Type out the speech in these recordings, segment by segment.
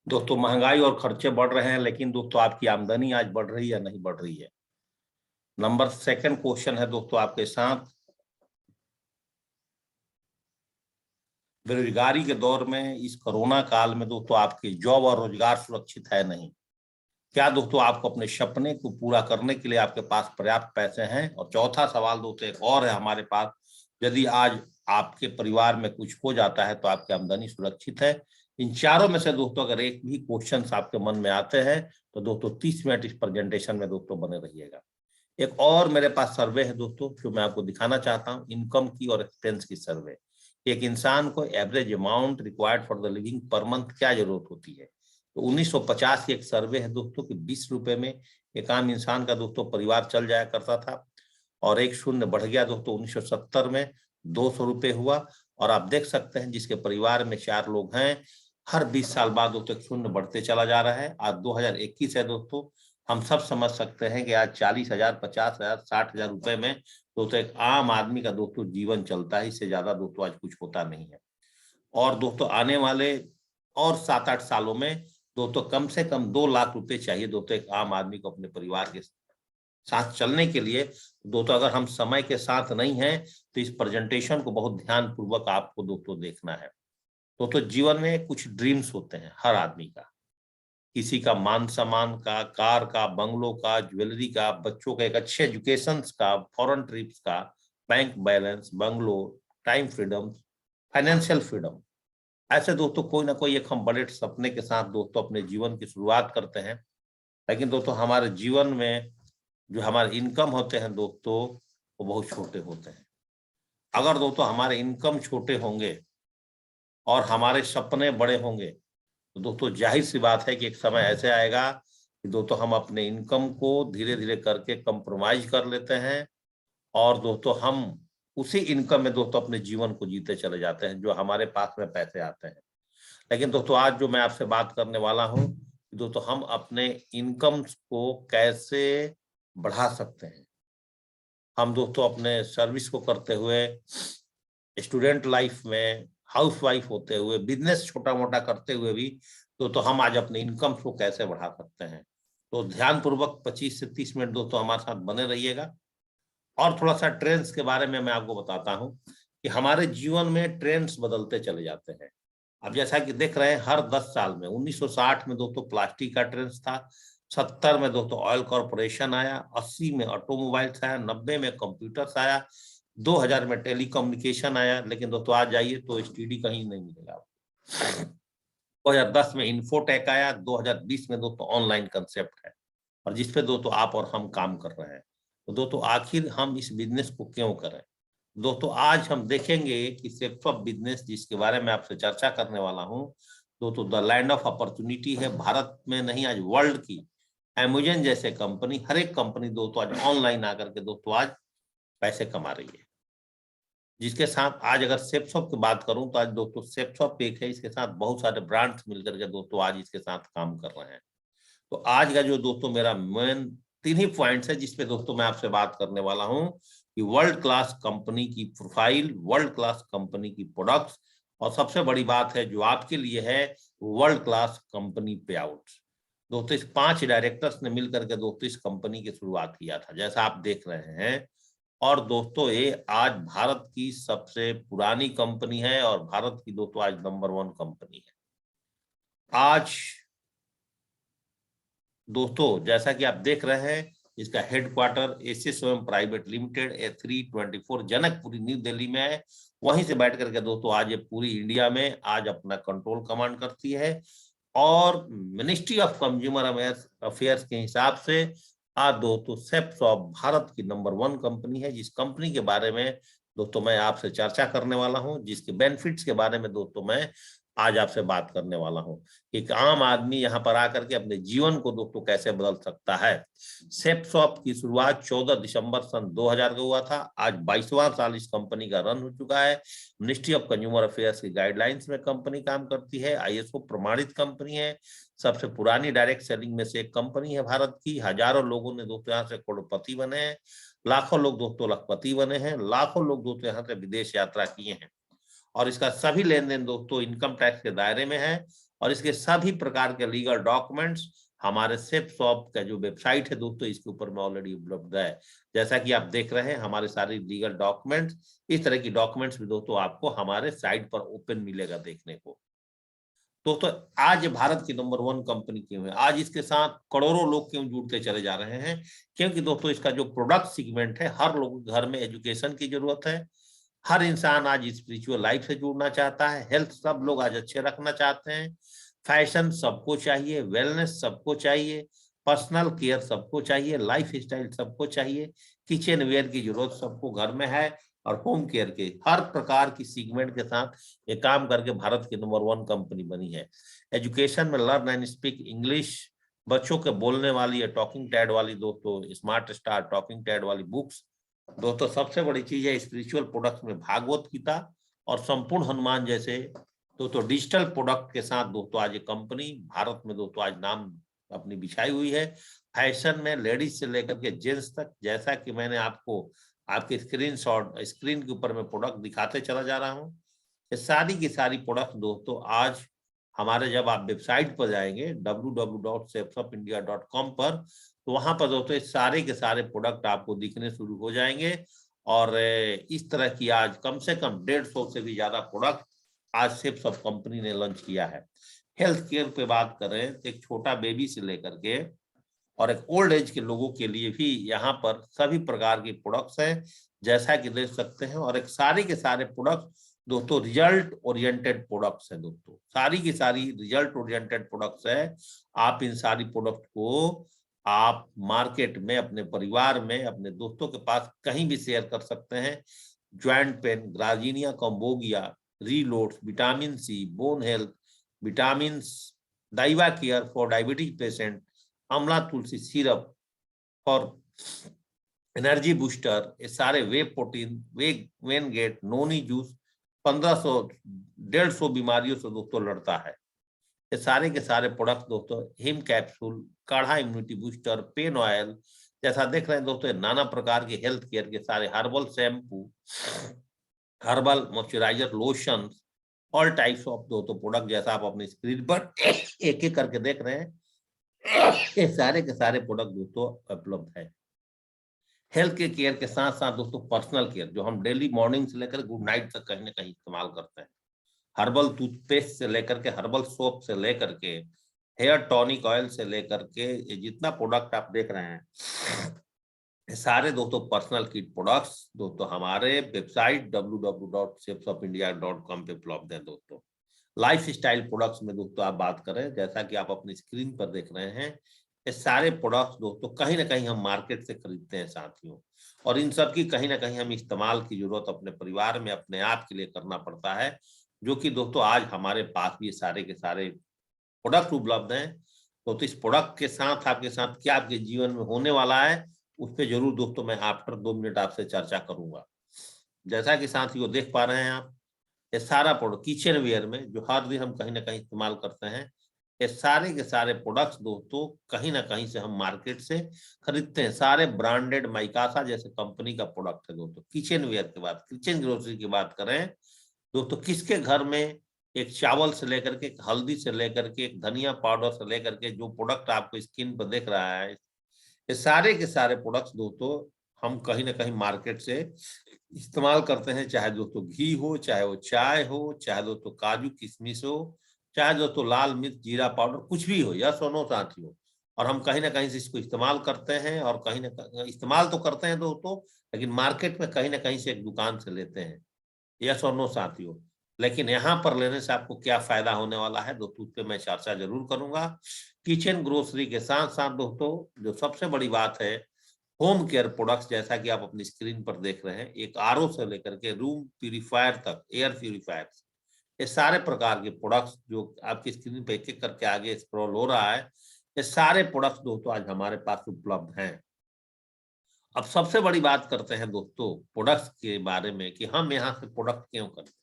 दोस्तों महंगाई और खर्चे बढ़ रहे हैं, लेकिन दोस्तों आपकी आमदनी आज बढ़ रही है या नहीं बढ़ रही है? नंबर सेकंड क्वेश्चन है दोस्तों आपके साथ, बेरोजगारी के दौर में इस कोरोना काल में दोस्तों आपकी जॉब और रोजगार सुरक्षित है नहीं? क्या दोस्तों आपको अपने सपने को पूरा करने के लिए आपके पास पर्याप्त पैसे हैं? और चौथा सवाल दोस्तों एक और है हमारे पास, यदि आज आपके परिवार में कुछ हो जाता है तो आपकी आमदनी सुरक्षित है? इन चारों में से दोस्तों अगर एक भी क्वेश्चन आपके मन में आते हैं तो दोस्तों 30 मिनट इस प्रेजेंटेशन में दोस्तों बने रहिएगा। एक और मेरे पास सर्वे है दोस्तों जो मैं आपको दिखाना चाहता हूँ, इनकम की और एक्सपेंस की सर्वे। एक इंसान को average amount required for the living per month क्या जरूरत होती है? तो 1950 की एक सर्वे है दोस्तों कि 20 रुपए में एक आम इंसान का दोस्तों परिवार चल जाया करता था, और एक शून्य बढ़ गया दोस्तों 1970 में 200 रुपए हुआ। और आप देख सकते हैं जिसके परिवार में 4 लोग हैं, हर 20 साल बाद दोस्तों एक शून्य बढ़ते चला जा रहा है। आज 2021 है दोस्तों, हम सब समझ सकते हैं कि आज 40,000, 50,000, 60,000 रुपए में दोस्तों एक आम आदमी का दोस्तों जीवन चलता है, इससे ज्यादा दोस्तों आज कुछ होता नहीं है। और दोस्तों आने वाले और 7-8 सालों में दोस्तों कम से कम 2 लाख रुपए चाहिए दोस्तों एक आम आदमी को अपने परिवार के साथ चलने के लिए। दोस्तों अगर हम समय के साथ नहीं हैं तो इस प्रेजेंटेशन को बहुत ध्यान पूर्वक आपको दोस्तों देखना है। दोस्तों जीवन में कुछ ड्रीम्स होते हैं हर आदमी का, किसी का मान सम्मान का, कार का, बंगलों का, ज्वेलरी का, बच्चों का एक अच्छे एजुकेशन का, फॉरेन ट्रिप्स का, bank balance, bungalow, time freedom, financial freedom. ऐसे दोस्तों कोई ना कोई एक हम बड़े सपने के साथ दोस्तों अपने जीवन की शुरुआत करते हैं। लेकिन दोस्तों हमारे जीवन में जो हमारे इनकम होते हैं दोस्तों वो बहुत छोटे होते हैं। अगर दोस्तों हमारे इनकम छोटे होंगे और हमारे सपने बड़े होंगे तो दोस्तों जाहिर सी बात है कि एक समय ऐसे आएगा कि दोस्तों हम अपने इनकम को धीरे धीरे करके कंप्रोमाइज कर लेते हैं, और दोस्तों हम उसी इनकम में दोस्तों अपने जीवन को जीते चले जाते हैं जो हमारे पास में पैसे आते हैं। लेकिन दोस्तों आज जो मैं आपसे बात करने वाला हूँ, दोस्तों हम अपने इनकम को कैसे बढ़ा सकते हैं। हम दोस्तों अपने सर्विस को करते हुए, स्टूडेंट लाइफ में, हाउस वाइफ होते हुए, बिजनेस छोटा मोटा करते हुए भी तो हम आज अपने इनकम को कैसे बढ़ा सकते हैं। तो ध्यान पूर्वक 25 से 30 मिनट दोस्तों हमारे साथ बने रहिएगा। और थोड़ा सा ट्रेंड्स के बारे में मैं आपको बताता हूं कि हमारे जीवन में ट्रेंड्स बदलते चले जाते हैं। अब जैसा कि देख रहे हैं हर 10 साल में, 1960 में दोस्तों प्लास्टिक का ट्रेंड था, 70 में दोस्तों ऑयल कॉर्पोरेशन आया, 80 में ऑटोमोबाइल्स आया, 90 में कंप्यूटर्स आया, 2000 में टेलीकम्युनिकेशन आया। लेकिन दोस्तों आज जाइए तो एसटीडी कहीं नहीं मिलेगा। 2010 में इन्फोटेक आया, 2020 में दोस्तों ऑनलाइन कंसेप्ट है, और जिसपे दोस्तों आप और हम काम कर रहे हैं। तो दोस्तों आखिर हम इस बिजनेस को क्यों करें? दोस्तों आज हम देखेंगे कि सेक्टर ऑफ बिजनेस जिसके बारे में आपसे चर्चा करने वाला हूं, दोस्तों द लैंड ऑफ अपॉर्चुनिटी है। भारत में नहीं आज वर्ल्ड की अमेजन जैसे कंपनी, हर एक कंपनी दोस्तों आज ऑनलाइन आकर के दोस्तों आज पैसे कमा रही है। जिसके साथ आज अगर सेप्सॉप की बात करूं तो आज दोस्तों सेप्सॉप एक है, इसके साथ बहुत सारे ब्रांड्स मिलकर के दोस्तों आज इसके साथ काम कर रहे हैं। तो आज का जो दोस्तों मेरा मेन 3 ही पॉइंट्स है जिसपे दोस्तों मैं आपसे बात करने वाला हूं कि वर्ल्ड क्लास कंपनी की प्रोफाइल, वर्ल्ड क्लास कंपनी की प्रोडक्ट्स, और सबसे बड़ी बात है जो आपके लिए है, वर्ल्ड क्लास कंपनी पे आउट। दोस्तों इस 5 डायरेक्टर्स ने मिलकर के दोस्तों इस कंपनी की शुरुआत किया था जैसा आप देख रहे हैं। और दोस्तों ये आज भारत की सबसे पुरानी कंपनी है और भारत की दोस्तों आज नंबर 1 कंपनी है। आज दोस्तों जैसा कि आप देख रहे हैं इसका headquarter SSOM private limited A324 Janakpuri New Delhi में है। वहीं से बैठ करके दोस्तों आज ये पूरी इंडिया में आज अपना कंट्रोल कमांड करती है। और मिनिस्ट्री ऑफ कंज्यूमर अफेयर्स के हिसाब से आज दोस्तों सेप्सॉप भारत की नंबर 1 कंपनी है, जिस कंपनी के बारे में दोस्तों मैं आपसे चर्चा करने वाला हूं, जिसके बेनिफिट्स के बारे में दोस्तों मैं आज आपसे बात करने वाला हूं। एक आम आदमी यहाँ पर आकर के अपने जीवन को दोस्तों कैसे बदल सकता है। सेप्सॉप की शुरुआत 14 दिसंबर सन 2000 को हुआ था। आज 22वां साल इस कंपनी का रन हो चुका है। मिनिस्ट्री ऑफ कंज्यूमर अफेयर्स की गाइडलाइंस में कंपनी काम करती है। आईएसओ प्रमाणित कंपनी है। सबसे पुरानी डायरेक्ट सेलिंग में से एक कंपनी है भारत की। हजारों लोगों ने दोस्तों यहाँ से करोड़पति बने हैं, लाखों लोग दोस्तों लखपति बने हैं, लाखों लोग दोस्तों यहाँ से विदेश यात्रा किए हैं। और इसका सभी लेन देन दोस्तों इनकम टैक्स के दायरे में है। और इसके सभी प्रकार के लीगल डॉक्यूमेंट्स हमारे सेफ शॉप का जो वेबसाइट है दोस्तों, इसके ऊपर में ऑलरेडी उपलब्ध है। जैसा कि आप देख रहे हैं हमारे सारे लीगल डॉक्यूमेंट्स, इस तरह की डॉक्यूमेंट्स भी दोस्तों आपको हमारे साइट पर ओपन मिलेगा देखने को। दोस्तों आज भारत की नंबर 1 कंपनी क्यों है, आज इसके साथ करोड़ों लोग क्यों जुड़ते चले जा रहे हैं, क्योंकि दोस्तों इसका जो प्रोडक्ट सेगमेंट है, हर लोग घर में एजुकेशन की जरूरत है, हर इंसान आज स्पिरिचुअल लाइफ से जुड़ना चाहता है, हेल्थ सब लोग आज अच्छे रखना चाहते हैं, फैशन सबको चाहिए, वेलनेस सबको चाहिए, पर्सनल केयर सबको चाहिए, लाइफ स्टाइल सबको चाहिए, किचन वेयर की जरूरत सबको घर में है, और होम केयर के हर प्रकार की सेगमेंट के साथ ये काम करके भारत की नंबर 1 कंपनी बनी है। एजुकेशन में लर्न एंड स्पीक इंग्लिश, बच्चों के बोलने वाली या टॉकिंग टैड वाली दोस्तों स्मार्ट स्टार टॉकिंग टैड वाली बुक्स, दोस्तों सबसे बड़ी चीज है स्पिरिचुअल प्रोडक्ट्स में भागवत गीता और संपूर्ण हनुमान जैसे दोस्तों डिजिटल प्रोडक्ट के साथ दोस्तों आज ये कंपनी भारत में दोस्तों आज नाम अपनी बिछाई हुई है। फैशन में लेडीज से लेकर के जेंट्स तक, जैसा कि मैंने आपको आपके स्क्रीन के ऊपर में प्रोडक्ट दिखाते चला जा रहा हूँ, ये सारी की सारी प्रोडक्ट दोस्तों आज हमारे जब आप वेबसाइट पर जाएंगे www.safesoffindia.com पर, तो वहां पर दोस्तों सारे के सारे प्रोडक्ट आपको दिखने शुरू हो जाएंगे। और इस तरह की आज कम से कम 150 से भी ज्यादा प्रोडक्ट आज सेफ्स ऑफ कंपनी ने लॉन्च किया है। हेल्थ केयर पे बात करें तो एक छोटा बेबी से लेकर के और एक ओल्ड एज के लोगों के लिए भी यहाँ पर सभी प्रकार के प्रोडक्ट्स हैं, जैसा कि देख सकते हैं। और एक सारे के सारे प्रोडक्ट दोस्तों रिजल्ट ओरिएंटेड प्रोडक्ट्स हैं दोस्तों, सारी की सारी रिजल्ट ओरिएंटेड प्रोडक्ट्स है। आप इन सारी प्रोडक्ट को आप मार्केट में अपने परिवार में अपने दोस्तों के पास कहीं भी शेयर कर सकते हैं। Joint pain, garcinia cambogia, reloads, vitamin C, bone health, vitamin, दाइवा care for diabetes patient, amla tulsi syrup for energy booster, ये सारे वे प्रोटीन, वे वेन गेट, नोनी जूस 1500-150 बीमारियों से दोस्तों लड़ता है। ये सारे के सारे प्रोडक्ट दोस्तों, हिम कैप्सूल, काढ़ा इम्यूनिटी बूस्टर, पेन ऑयल, जैसा देख रहे हैं दोस्तों नाना प्रकार के हेल्थ केयर के सारे herbal shampoo, herbal moisturiser, lotion, all types of दोस्तों प्रोडक्ट जैसा आप अपनी स्क्रीन पर एक एक करके देख रहे हैं, ये सारे के सारे प्रोडक्ट दोस्तों उपलब्ध है। हेल्थ के केयर के साथ साथ दोस्तों पर्सनल केयर जो हम डेली मॉर्निंग से लेकर गुड नाइट तक कहीं ना कहीं इस्तेमाल करते हैं, हर्बल टूथपेस्ट से लेकर के, हर्बल सोप से लेकर के, हेयर टॉनिक ऑयल से लेकर के, ये जितना प्रोडक्ट आप देख रहे हैं सारे दोस्तों पर्सनल किट प्रोडक्ट्स दोस्तों हमारे वेबसाइट www.safesofindia.com पे उपलब्ध है दोस्तों। लाइफ स्टाइल प्रोडक्ट्स में दोस्तों आप बात करें, जैसा कि आप अपनी स्क्रीन पर देख रहे हैं, ये सारे प्रोडक्ट्स दोस्तों कहीं ना कहीं हम मार्केट से खरीदते हैं साथियों, और इन सब की कहीं ना कहीं हम इस्तेमाल की जरूरत अपने परिवार में अपने आप के लिए करना पड़ता है, जो कि दोस्तों आज हमारे पास भी सारे के सारे प्रोडक्ट उपलब्ध हैं। तो इस प्रोडक्ट के साथ आपके साथ क्या आपके जीवन में होने वाला है उस पर जरूर दोस्तों मैं आफ्टर 2 मिनट आपसे चर्चा करूंगा। जैसा कि साथियों देख पा रहे हैं आप, ये सारा प्रोडक्ट किचन वेयर में जो हर दिन हम कहीं ना कहीं इस्तेमाल करते हैं, ये सारे के सारे प्रोडक्ट्स दोस्तों कहीं ना कहीं से हम मार्केट से खरीदते हैं। सारे ब्रांडेड माइकासा जैसे कंपनी का प्रोडक्ट है दोस्तों। किचन वेयर के बाद किचन ग्रोसरी की बात करें दोस्तों, किसके घर में एक चावल से लेकर के, एक हल्दी से लेकर के, एक धनिया पाउडर से लेकर के जो प्रोडक्ट आपको स्क्रीन पर देख रहा है, ये सारे के सारे प्रोडक्ट्स दोस्तों हम कहीं ना कहीं मार्केट से इस्तेमाल करते हैं, चाहे दोस्तों घी हो, चाहे वो चाय हो, चाहे दोस्तों काजू किशमिश हो, चाहे दोस्तों लाल मिर्च जीरा पाउडर, कुछ भी हो या सोनो साथियों, और हम कहीं ना कहीं से इसको इस्तेमाल करते हैं। और कहीं ना कहीं इस्तेमाल तो करते हैं दोस्तों, लेकिन मार्केट में कहीं ना कहीं से एक दुकान से लेते हैं, यस और नो साथियों। लेकिन यहाँ पर लेने से आपको क्या फायदा होने वाला है दोस्तों, उस पर मैं चर्चा जरूर करूंगा। किचन ग्रोसरी के साथ साथ दोस्तों जो सबसे बड़ी बात है, होम केयर प्रोडक्ट्स जैसा कि आप अपनी स्क्रीन पर देख रहे हैं, एक आरओ से लेकर के रूम प्यूरिफायर तक, एयर प्यूरिफायर, ये सारे प्रकार के प्रोडक्ट्स जो आपकी स्क्रीन पर एक एक करके आगे स्क्रॉल हो रहा है, ये सारे प्रोडक्ट्स दोस्तों आज हमारे पास उपलब्ध हैं। अब सबसे बड़ी बात करते हैं दोस्तों प्रोडक्ट्स के बारे में कि हम यहाँ से प्रोडक्ट क्यों करते हैं।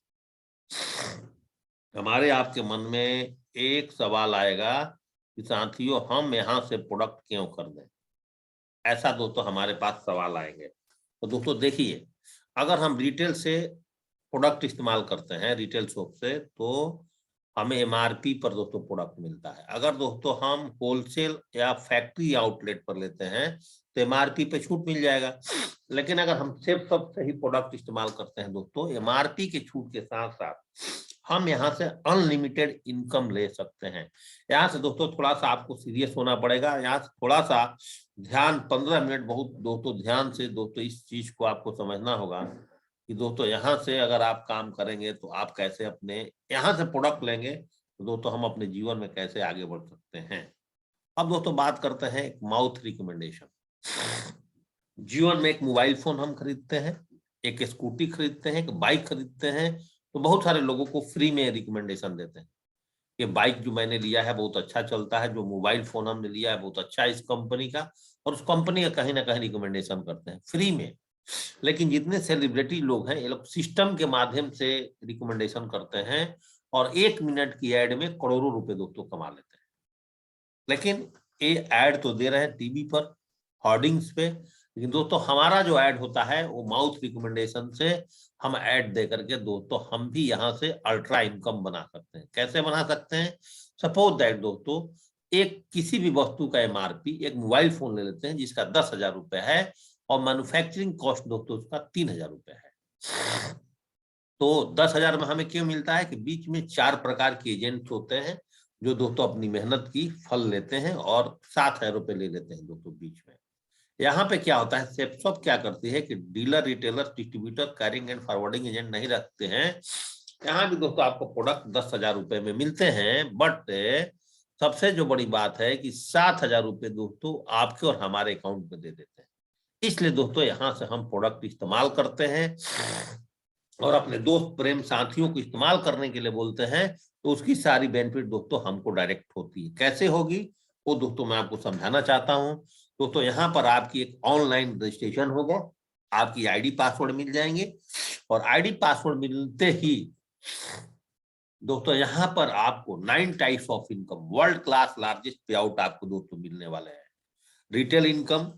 हमारे आपके मन में एक सवाल आएगा कि साथियों हम यहाँ से प्रोडक्ट क्यों खरीदें, ऐसा दोस्तों हमारे पास सवाल आएंगे। तो दोस्तों देखिए, अगर हम रिटेल से प्रोडक्ट इस्तेमाल करते हैं रिटेल शॉप से, तो हमें एमआरपी पर दोस्तों प्रोडक्ट मिलता है। अगर दोस्तों हम होलसेल या फैक्ट्री आउटलेट पर लेते हैं तो एमआरपी पे छूट मिल जाएगा, लेकिन अगर हम सिर्फ सब सही प्रोडक्ट इस्तेमाल करते हैं दोस्तों, एमआरपी के छूट के साथ साथ हम यहाँ से अनलिमिटेड इनकम ले सकते हैं। यहाँ से दोस्तों थोड़ा सा आपको सीरियस होना पड़ेगा, यहाँ से थोड़ा सा ध्यान, 15 मिनट बहुत दोस्तों ध्यान से दोस्तों इस चीज को आपको समझना होगा कि दोस्तों यहाँ से अगर आप काम करेंगे तो आप कैसे अपने यहाँ से प्रोडक्ट लेंगे तो दोस्तों हम अपने जीवन में कैसे आगे बढ़ सकते हैं। अब दोस्तों बात करते हैं एक माउथ रिकमेंडेशन। जीवन में एक मोबाइल फोन हम खरीदते हैं, एक स्कूटी खरीदते हैं, एक बाइक खरीदते हैं, तो बहुत सारे लोगों को फ्री में रिकमेंडेशन देते हैं कि बाइक जो मैंने लिया है बहुत अच्छा चलता है, जो मोबाइल फोन हमने लिया है बहुत अच्छा है इस कंपनी का, और उस कंपनी का कहीं ना कहीं रिकमेंडेशन करते हैं फ्री में। लेकिन जितने सेलिब्रिटी लोग हैं ये लोग सिस्टम के माध्यम से रिकमेंडेशन करते हैं और 1 मिनट की एड में करोड़ों रुपए दोस्तों कमा लेते हैं। लेकिन ये एड तो दे रहे हैं टीवी पर, होर्डिंग्स पे, लेकिन दोस्तों हमारा जो ऐड होता है वो माउथ रिकमेंडेशन से हम ऐड दे करके दोस्तों हम भी यहाँ से अल्ट्रा इनकम बना सकते हैं। कैसे बना सकते हैं? सपोज दैट दोस्तों एक किसी भी वस्तु का एमआरपी, एक मोबाइल फोन ले लेते हैं जिसका 10,000 रुपए है और मैन्युफैक्चरिंग कॉस्ट दोस्तों उसका 3,000 रुपए है। तो 10,000 में हमें क्यों मिलता है कि बीच में 4 प्रकार के एजेंट्स होते हैं जो दोस्तों अपनी मेहनत की फल लेते हैं और 7,000 रुपए ले लेते हैं दोस्तों बीच में। यहाँ पे क्या होता है, सेप्सॉप क्या करती है कि dealer, retailer, distributor, carrying and forwarding agent नहीं रखते हैं। यहाँ भी दोस्तों आपको प्रोडक्ट 10,000 रुपए में मिलते हैं, बट सबसे जो बड़ी बात है कि 7,000 रुपए दोस्तों आपके और हमारे अकाउंट में दे देते हैं। इसलिए दोस्तों यहाँ से हम प्रोडक्ट इस्तेमाल करते हैं और अपने दोस्त प्रेम साथियों को इस्तेमाल करने के लिए बोलते हैं, तो उसकी सारी बेनिफिट दोस्तों हमको डायरेक्ट होती है। कैसे होगी वो दोस्तों मैं आपको समझाना चाहता हूँ। दोस्तों यहाँ पर आपकी एक ऑनलाइन रजिस्ट्रेशन होगा, आपकी आईडी पासवर्ड मिल जाएंगे और आईडी पासवर्ड मिलते ही दोस्तों यहाँ पर आपको 9 types of income, world class largest pay out आपको दोस्तों मिलने वाले हैं। Retail income,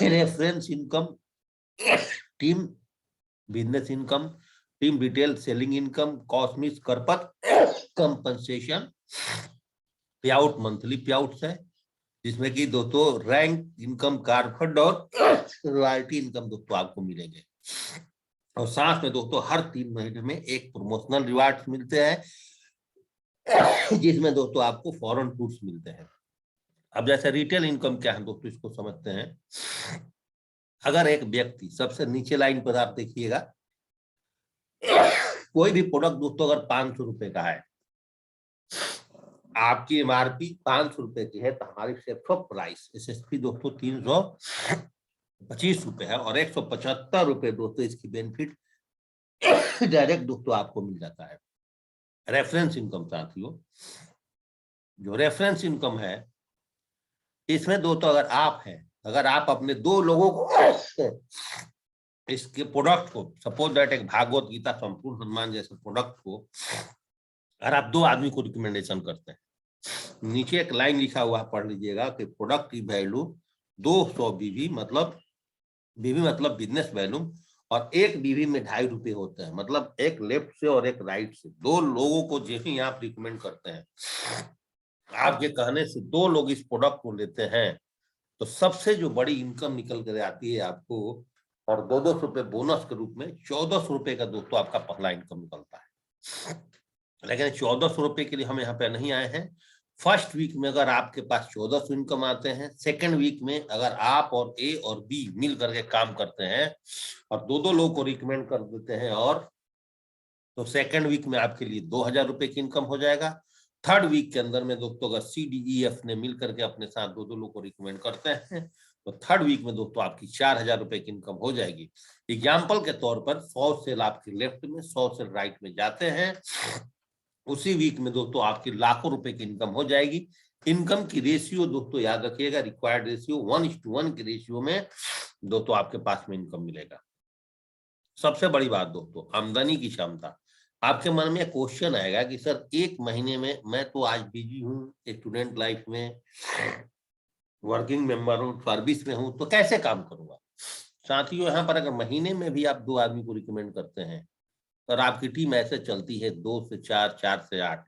reference income, team business income, team detail selling income, cosmic करपत compensation, pay out monthly pay outs है जिसमें कि दोस्तों रैंक इनकम, कारफंड और रॉयल्टी इनकम दोस्तों आपको मिलेंगे। और साथ में दोस्तों हर 3 महीने में एक प्रमोशनल रिवार्ड मिलते हैं जिसमें दोस्तों आपको फॉरेन टूर्स मिलते हैं। अब जैसे रिटेल इनकम क्या है दोस्तों इसको समझते हैं। अगर एक व्यक्ति, सबसे नीचे लाइन पर आप देखिएगा, कोई भी प्रोडक्ट दोस्तों अगर 500 रुपए का है, आपकी एमआरपी 500 रुपए की है, तो हमारी सेप्सॉप प्राइस एसएसपी दोस्तों 325 रुपए है और 175 रुपए दोस्तों इसकी बेनिफिट डायरेक्ट दोस्तों आपको मिल जाता है। रेफरेंस इनकम साथियों, जो रेफरेंस इनकम है इसमें दोस्तों अगर आप अपने 2 लोगों को इसके प्रोडक्ट को, सपोज दैट एक भागवत गीता संपूर्ण हनुमान जैसे प्रोडक्ट को अगर आप 2 आदमी को रिकमेंडेशन करते हैं, नीचे एक लाइन लिखा हुआ पढ़ लीजिएगा कि प्रोडक्ट की वैल्यू 200 बीवी, मतलब बीवी मतलब बिजनेस वैल्यू, और एक बीवी में 2.5 रुपए होते हैं, मतलब एक लेफ्ट से और एक राइट से 2 लोगों को जैसे ही आप रिकमेंड करते हैं, आपके कहने से 2 लोग इस प्रोडक्ट को लेते हैं, तो सबसे जो बड़ी इनकम निकल कर आती है आपको, और 200 रुपए बोनस के रूप में 1400 रुपए का दोस्तों आपका पहला इनकम निकलता है। लेकिन 1400 रुपए के लिए हम यहाँ पे नहीं आए हैं। फर्स्ट वीक में अगर आपके पास 1400 इनकम आते हैं, सेकंड वीक में अगर आप और ए और बी मिल करके काम करते हैं और 2 लोगों को रिकमेंड कर देते हैं, और तो सेकंड वीक में आपके लिए 2,000 रुपए की इनकम हो जाएगा। थर्ड वीक के अंदर में दोस्तों अगर CDEF ने मिल करके अपने साथ 2 लोगों को रिकमेंड करते हैं, तो थर्ड वीक में दोस्तों आपकी 4,000 रुपए की इनकम हो जाएगी। एग्जाम्पल के तौर पर 100 सेल आपके लेफ्ट में, 100 सेल राइट में जाते हैं, उसी वीक में दोस्तों आपकी लाखों रुपए की इनकम हो जाएगी। इनकम की रेशियो दोस्तों याद रखिएगा, रिक्वायर्ड रेशियो 1:1 के रेशियो में दोस्तों आपके पास में इनकम मिलेगा। सबसे बड़ी बात दोस्तों, आमदनी की क्षमता। आपके मन में क्वेश्चन आएगा कि सर 1 महीने में, मैं तो आज बिजी हूँ स्टूडेंट लाइफ में, वर्किंग मेंबर हूँ, सर्विस में हूँ, तो कैसे काम करूंगा। साथियों यहाँ पर अगर महीने में भी आप 2 आदमी को रिकमेंड करते हैं और आपकी टीम ऐसे चलती है 2 से 4, 4 से 8,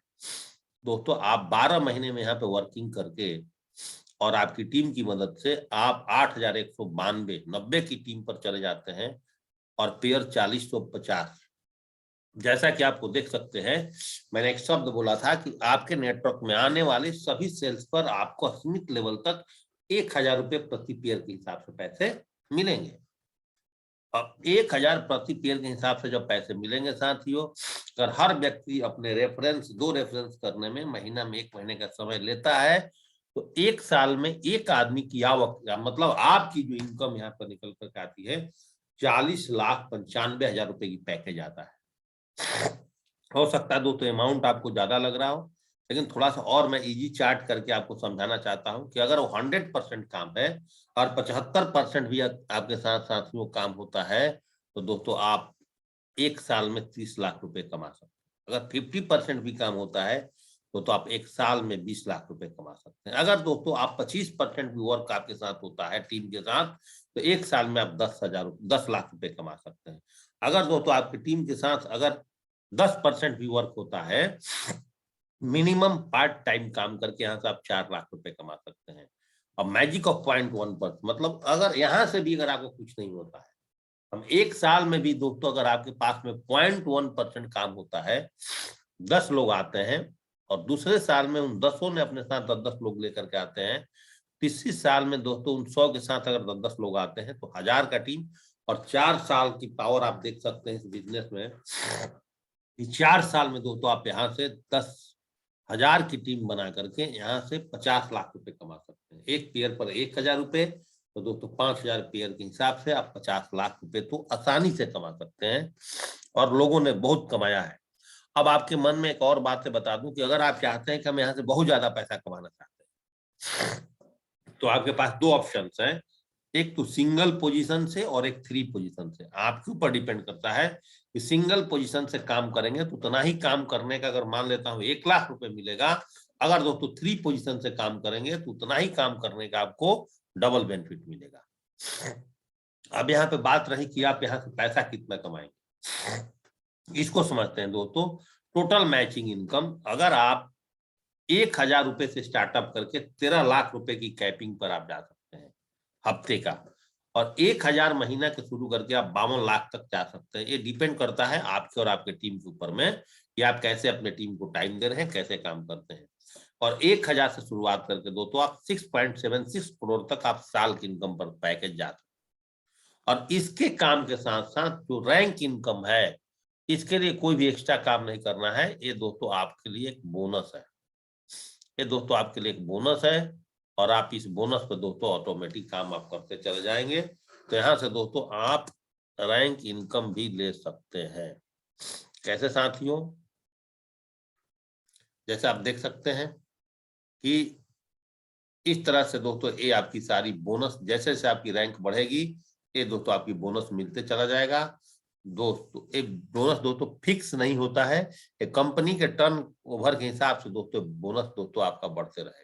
दोस्तों आप 12 महीने में यहाँ पे वर्किंग करके और आपकी टीम की मदद से आप 8,192 90 की टीम पर चले जाते हैं और पेयर 4050। जैसा कि आपको देख सकते हैं, मैंने एक शब्द बोला था कि आपके नेटवर्क में आने वाले सभी सेल्स पर आपको सीमित लेवल तक 1,000 रुपए प्रति पेयर के हिसाब से पैसे मिलेंगे। अब 1,000 प्रति पेयर के हिसाब से जब पैसे मिलेंगे साथियों, अगर हर व्यक्ति अपने रेफरेंस 2 रेफरेंस करने में महीना में 1 महीने का समय लेता है, तो 1 साल में एक आदमी की आवक, मतलब आपकी जो इनकम यहाँ पर निकल कर आती है 40,95,000 रुपए की पैकेज आता है। हो सकता है दोस्तों अमाउंट आपको ज्यादा लग रहा हो, लेकिन थोड़ा सा और मैं इजी चार्ट करके आपको समझाना चाहता हूं कि अगर वो 100% काम है और 75% भी आपके साथ साथियों काम होता है, तो दोस्तों आप 1 साल में 30 लाख रुपए कमा सकते हैं। अगर 50% भी काम होता है तो आप 1 साल में 20 लाख रुपए कमा सकते हैं। अगर दोस्तों आप 25% भी वर्क आपके साथ होता है टीम के साथ, तो 1 साल में आप 10 लाख रुपए कमा सकते हैं। अगर दोस्तों आपकी टीम के साथ अगर 10% भी वर्क होता है, मिनिमम पार्ट टाइम काम करके यहाँ से आप 4 लाख रुपए कमा सकते हैं। और मैजिक ऑफ 0.1%, मतलब अगर यहाँ से भी अगर आपको कुछ नहीं होता है, हम 1 साल में भी दोस्तों अगर आपके पास में 0.1% काम होता है, 10 लोग आते हैं और दूसरे साल में उन 10 ने अपने साथ 10-10 लोग लेकर के आते हैं, तीसरी साल में दोस्तों उन 100 के साथ अगर 10-10 लोग आते हैं तो 1000 का टीम, और 4 साल की पावर आप देख सकते हैं इस बिजनेस में। 4 साल में दोस्तों आप यहाँ से 10,000 की टीम बना करके यहाँ से 50 लाख रुपए कमा सकते हैं। एक पेयर पर 1,000 रुपए, तो दोस्तों 5,000 पेयर के हिसाब से आप 50 लाख रुपए तो आसानी से कमा सकते हैं, और लोगों ने बहुत कमाया है। अब आपके मन में एक और बात से बता दूं कि अगर आप चाहते हैं कि हम यहाँ से बहुत ज्यादा पैसा कमाना चाहते हैं, तो आपके पास 2 ऑप्शन हैं, एक तो सिंगल पोजीशन से और एक 3 पोजीशन से। आपके ऊपर डिपेंड करता है कि सिंगल पोजीशन से काम करेंगे तो उतना ही काम करने का, अगर मान लेता हूं 1 लाख रुपए मिलेगा, अगर दोस्तों 3 पोजीशन से काम करेंगे तो उतना ही काम करने का आपको डबल बेनिफिट मिलेगा। अब यहाँ पे बात रही कि आप यहाँ से पैसा कितना कमाएंगे, इसको समझते हैं दोस्तों। टोटल मैचिंग इनकम, अगर आप 1,000 रुपए से स्टार्टअप करके 13 लाख रुपए की कैपिंग पर आप जा सकते हैं हफ्ते का, और 1,000 महीना के शुरू करके आप 52 लाख तक जा सकते हैं। ये डिपेंड करता है आपके और आपके टीम के ऊपर में कि आप कैसे अपने टीम को टाइम दे रहे हैं, कैसे काम करते हैं। और 1,000 से शुरुआत करके दोस्तों आप 6.76 करोड़ तक आप साल की इनकम पर पैकेज जा सकते हैं। और इसके काम के साथ साथ जो रैंक इनकम है, इसके लिए कोई भी एक्स्ट्रा काम नहीं करना है। ये दोस्तों आपके लिए एक बोनस है, ये दोस्तों आपके लिए एक बोनस है, और आप इस बोनस पे दोस्तों ऑटोमेटिक काम आप करते चले जाएंगे। तो यहाँ से दोस्तों आप रैंक इनकम भी ले सकते हैं। कैसे साथियों, जैसे आप देख सकते हैं कि इस तरह से दोस्तों ये आपकी सारी बोनस, जैसे जैसे आपकी रैंक बढ़ेगी ये दोस्तों आपकी बोनस मिलते चला जाएगा। दोस्तों एक बोनस दोस्तों फिक्स नहीं होता है, एक कंपनी के टर्न ओवर के हिसाब से दोस्तों बोनस दोस्तों आपका बढ़ते रहेगा।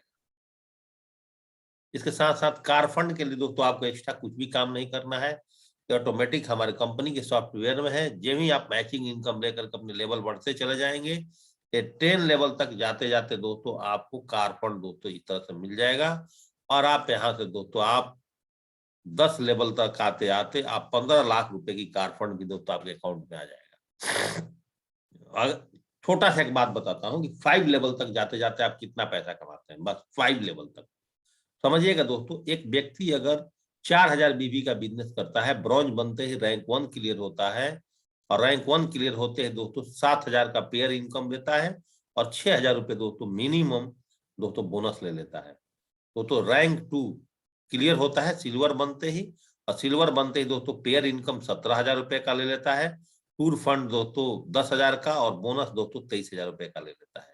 इसके साथ साथ कार फंड के लिए दोस्तों आपको एक्स्ट्रा कुछ भी काम नहीं करना है, ये ऑटोमेटिक हमारे कंपनी के सॉफ्टवेयर में है। जब ही आप मैचिंग इनकम लेकर के अपने लेवल बढ़ते चले जाएंगे, ये 10 लेवल तक जाते जाते दोस्तों आपको कार फंड दोस्तों इस तरह से मिल जाएगा, और आप यहाँ से दोस्तों आप 10 लेवल तक आते आते आप 15 लाख रुपए की कार फंड भी दोस्तों आपके अकाउंट में आ जाएगा। छोटा सा एक बात बताता हूँ कि 5 लेवल तक जाते जाते आप कितना पैसा कमाते हैं, बस 5 लेवल तक समझिएगा दोस्तों। एक व्यक्ति अगर 4,000 बीबी का बिजनेस करता है, ब्रॉन्ज बनते ही रैंक 1 क्लियर होता है, और रैंक 1 क्लियर होते हैं दोस्तों 7,000 का पेयर इनकम देता है, और 6,000 रुपए दोस्तों मिनिमम दोस्तों बोनस ले लेता है। तो रैंक 2 क्लियर होता है सिल्वर बनते ही, और सिल्वर बनते ही दोस्तों पेयर इनकम 17,000 रुपए का ले लेता है, टूर फंड दोस्तों 10,000 का, और बोनस दोस्तों 23,000 रुपए का ले लेता है।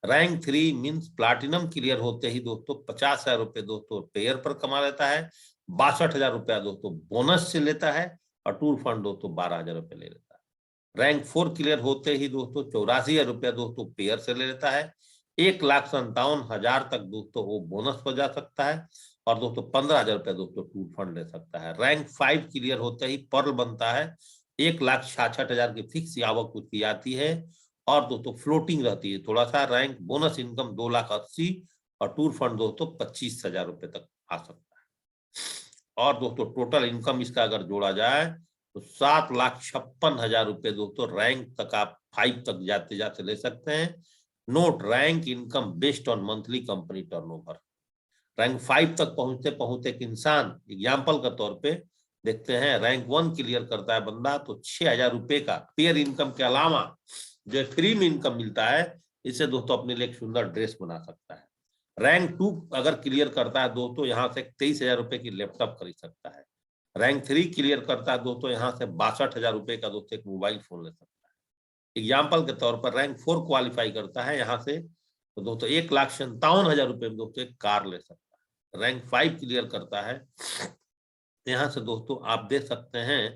रैंक 3 मीन्स प्लाटिनम क्लियर होते ही दोस्तों 50,000 रुपए दोस्तों पेयर पर कमा लेता है, 62,000 रुपया दोस्तों बोनस से लेता है, और टूर फंड दोस्तों 12,000 रुपए ले लेता है। रैंक 4 क्लियर होते ही दोस्तों 84,000 रुपया दोस्तों पेयर से ले लेता है, 1,57,000 तक दोस्तों वो बोनस पर जा सकता है, और दोस्तों 15,000 रुपया दोस्तों टूर फंड ले सकता है। रैंक 5 क्लियर होते ही पर्ल बनता है, 1,66,000 की फिक्स आवक उसकी आती है और दोस्तों फ्लोटिंग रहती है थोड़ा सा। रैंक बोनस इनकम 2,80,000 और टूर फंड दोस्तों 25,000 रुपए तक आ सकता है। और दोस्तों टोटल इनकम इसका अगर जोड़ा जाए तो 7,56,000 रुपए दोस्तों रैंक तक आप 5 तक जाते जाते ले सकते हैं। Note rank income based on monthly company turnover. Rank 5 तक पहुंचते पहुंचते एक इंसान एग्जाम्पल के तौर पे देखते हैं रैंक 1 क्लियर करता है बंदा तो 6,000 रुपए का पेयर इनकम के अलावा जो फ्री में इनकम मिलता है इससे दोस्तों अपने लिए एक सुंदर ड्रेस बना सकता है। रैंक 2 अगर क्लियर करता है दोस्तों यहाँ से 23,000 रुपए की लैपटॉप खरीद सकता है। रैंक 3 क्लियर करता है दोस्तों यहाँ से 62,000 रुपए का दोस्तों एक मोबाइल फोन ले सकता है। एग्जाम्पल के तौर पर रैंक 4 क्वालिफाई करता है यहाँ से तो दोस्तों 1,57,000 रुपए में दोस्तों एक कार ले सकता है। रैंक 5 क्लियर करता है यहाँ से दोस्तों आप देख सकते हैं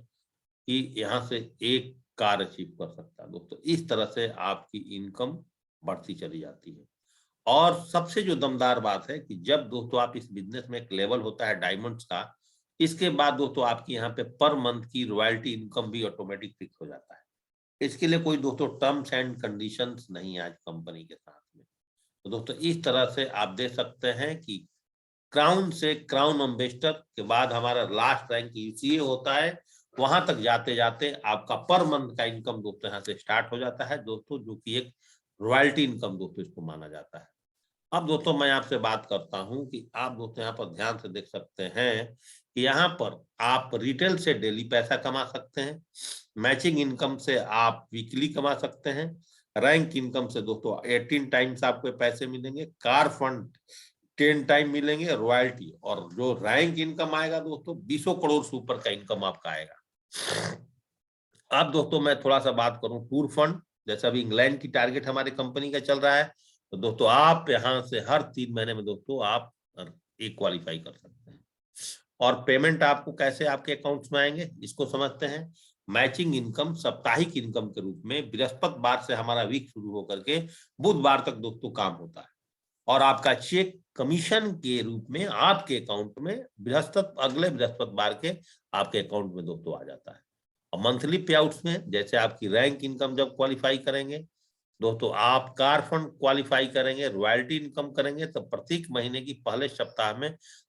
कि यहाँ से एक कार अचीव कर सकता है दोस्तों। इस तरह से आपकी इनकम बढ़ती चली जाती है। और सबसे जो दमदार बात है कि जब दोस्तों आप इस बिजनेस में एक लेवल होता है डायमंड्स का, इसके बाद दोस्तों आपकी यहाँ पे पर मंथ की रॉयल्टी इनकम भी ऑटोमेटिक फिक्स हो जाता है। इसके लिए कोई दोस्तों टर्म्स एंड कंडीशंस नहीं है आज कंपनी के साथ में। तो दोस्तों इस तरह से आप देख सकते हैं कि क्राउन से क्राउन एम्बेसडर के बाद हमारा लास्ट रैंक यूसीए होता है। वहां तक जाते जाते आपका पर मंथ का इनकम दोस्तों यहाँ से स्टार्ट हो जाता है दोस्तों, जो कि एक रॉयल्टी इनकम दोस्तों इसको माना जाता है। अब दोस्तों मैं आपसे बात करता हूं कि आप दोस्तों यहाँ पर ध्यान से देख सकते हैं कि यहाँ पर आप रिटेल से डेली पैसा कमा सकते हैं, मैचिंग इनकम से आप वीकली कमा सकते हैं, रैंक इनकम से दोस्तों 18 टाइम्स आपको पैसे मिलेंगे, कार फंड 10 टाइम मिलेंगे, रॉयल्टी और जो रैंक इनकम आएगा दोस्तों 20 करोड़ से ऊपर का इनकम आपका आएगा। अब दोस्तों मैं थोड़ा सा बात करूं टूर फंड, जैसे अभी इंग्लैंड की टारगेट हमारी कंपनी का चल रहा है तो दोस्तों आप यहाँ से हर 3 महीने में दोस्तों आप एक क्वालिफाई कर सकते हैं। और पेमेंट आपको कैसे आपके अकाउंट्स में आएंगे इसको समझते हैं। मैचिंग इनकम साप्ताहिक इनकम के रूप में बृहस्पतिवार से हमारा वीक शुरू होकर के बुधवार तक दोस्तों काम होता है और आपका चेक कमीशन के रूप में आपके अकाउंट में अगले बृहस्पतिवार के आपके अकाउंट में दोस्तों आ जाता है। और मंथली पे आउट्स में जैसे आपकी रैंक इनकम जब क्वालिफाई करेंगे दोस्तों, आप कार फंड क्वालिफाई करेंगे, रॉयल्टी इनकम करेंगे तो प्रत्येक महीने की पहले सप्ताह में